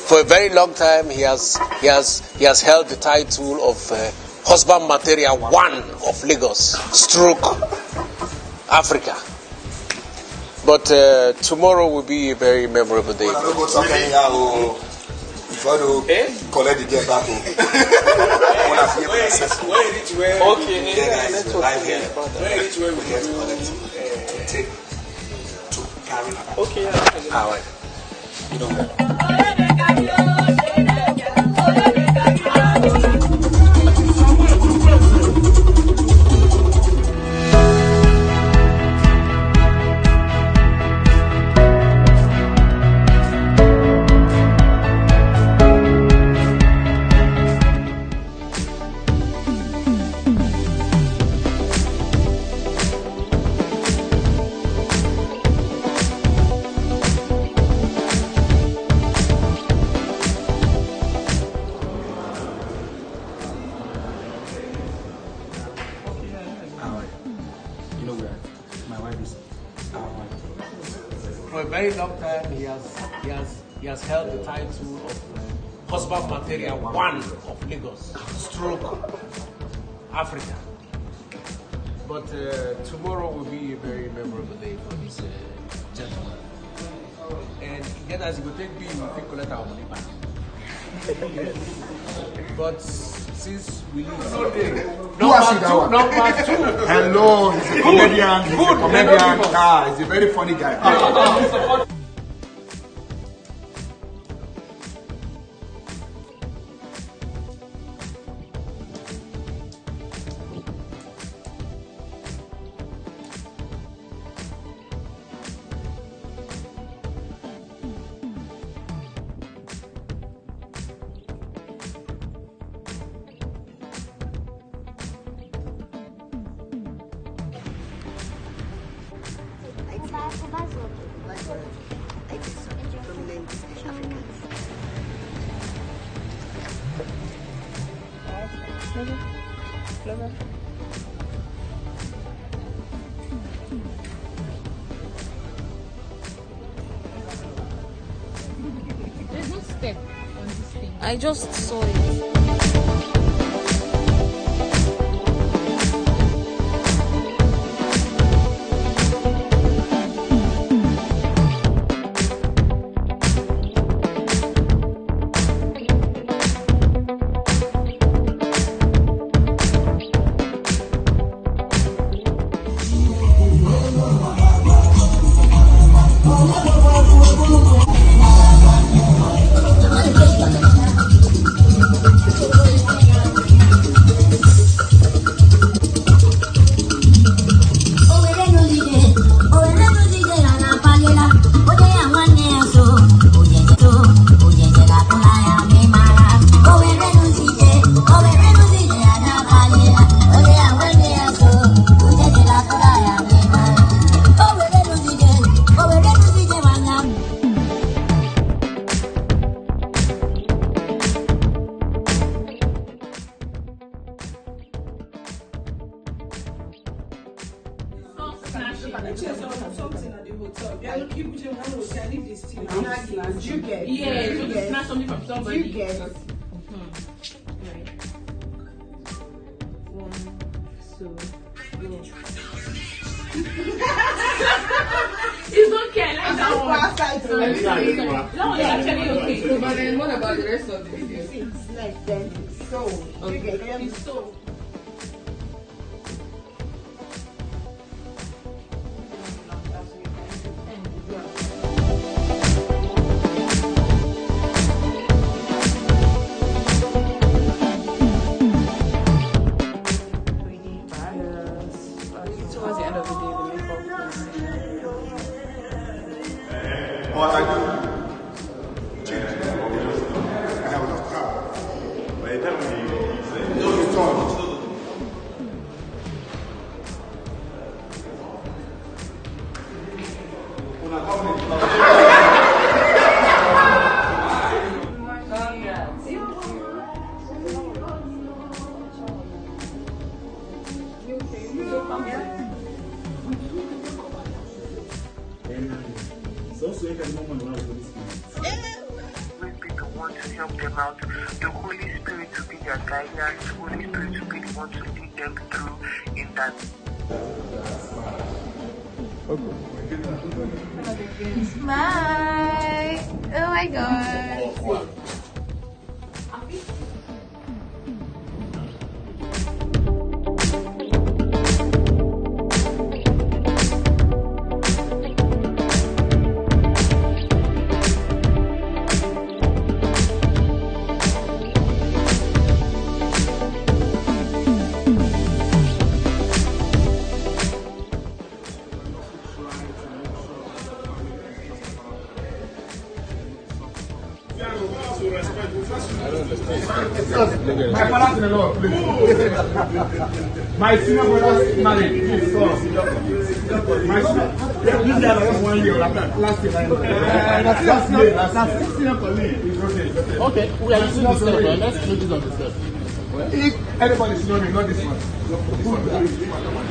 For a very long time, he has held the title of Husband Material 1 of Lagos, stroke Africa. But tomorrow will be a very memorable day. If I do collect the get back home. Okay. You know. For a very long time, he has held the title of Husband Material 1 of Lagos, stroke Africa. But tomorrow will be a very memorable day for this gentleman. And get as you go take B, we take collect our money back. But since we leave number two. Hello, he's a comedian. He's a comedian. He's a very funny guy. There's no step on this thing. I just saw it. Something at the hotel. Yeah, look, you put your hand on the I need this thing. You get. Yeah, you get. Snatch something from somebody. You get. Right. 1, 2, go. It's okay, I like that one. No, it's actually okay. But then what about the rest of the video? It's like then so. You get It's so. towards the end of the day, the makeup What I do? Change. And I was just proud. By the time we to help them out. The Holy Spirit will be their guidance. The Holy Spirit will be the one to lead them through in that. Bye. Oh my God. My father in the Lord, please. My senior brother married. Please, so. My senior. This guy was 1 year. Last year. Last senior colleague. Okay, we are using the step. Let's do this on the step. If anybody is knowing, not this one. This one.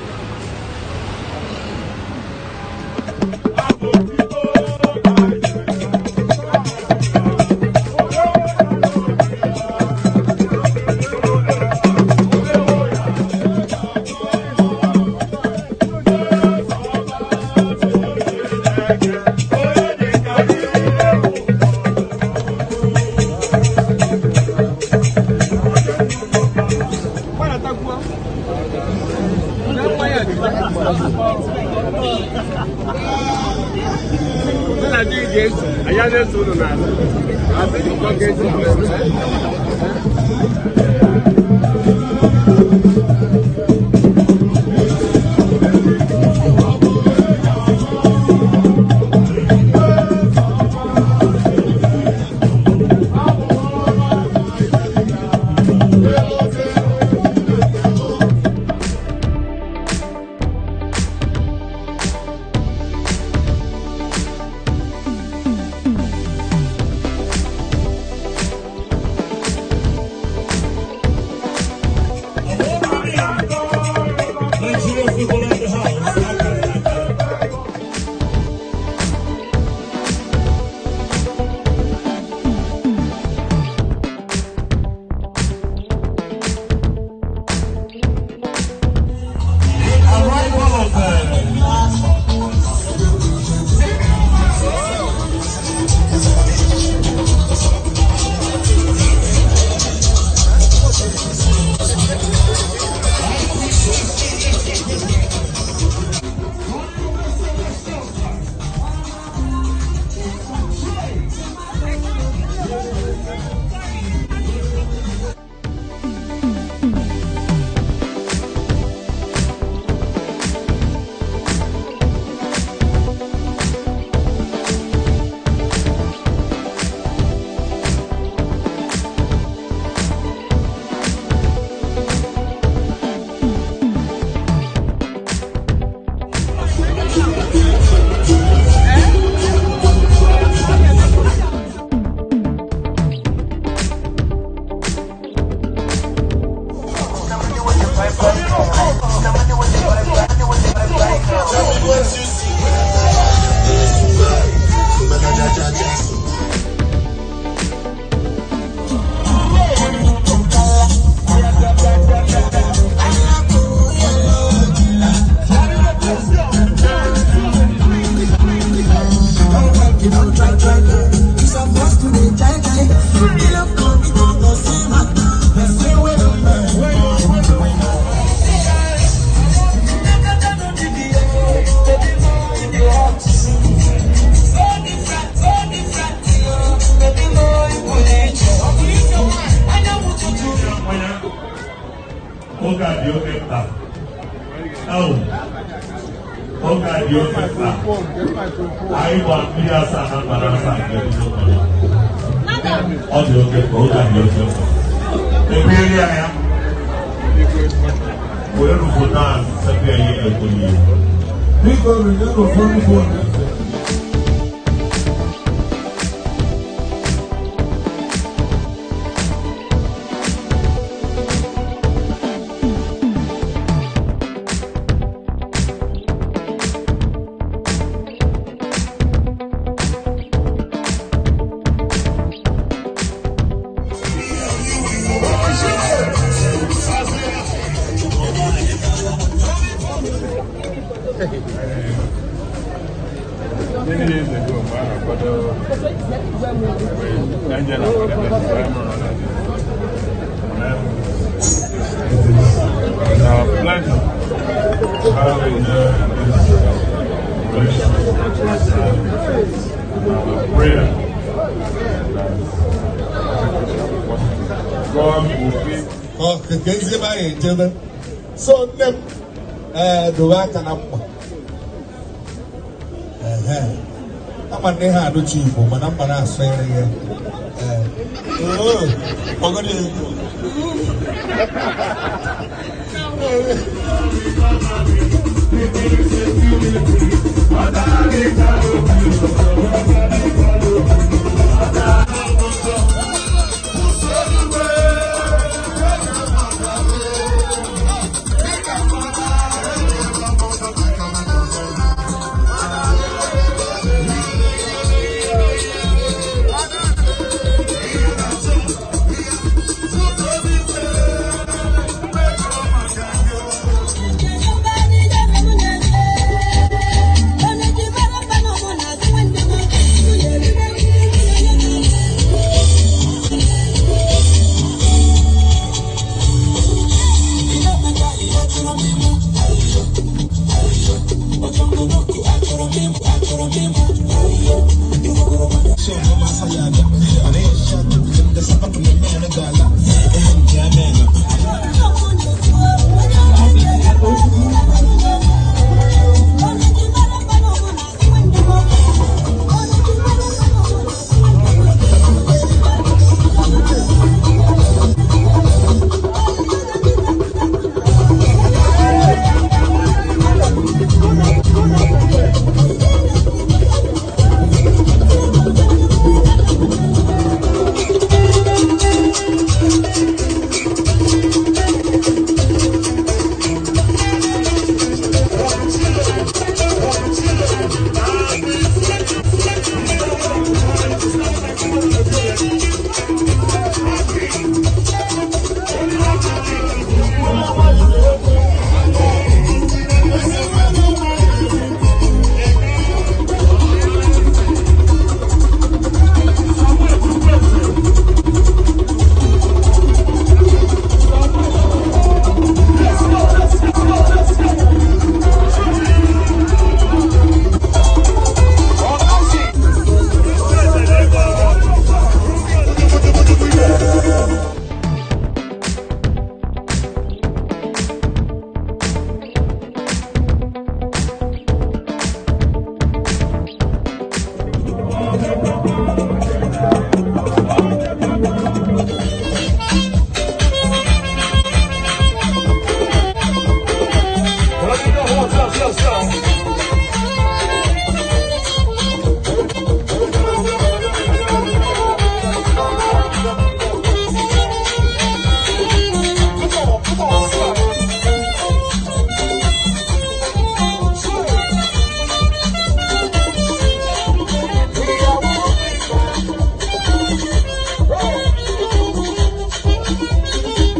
Many years ago, but Angela our pleasure having this prayer. God will be. Oh, so them the work and I'm a near to cheap, but I'm not saying here. Oh,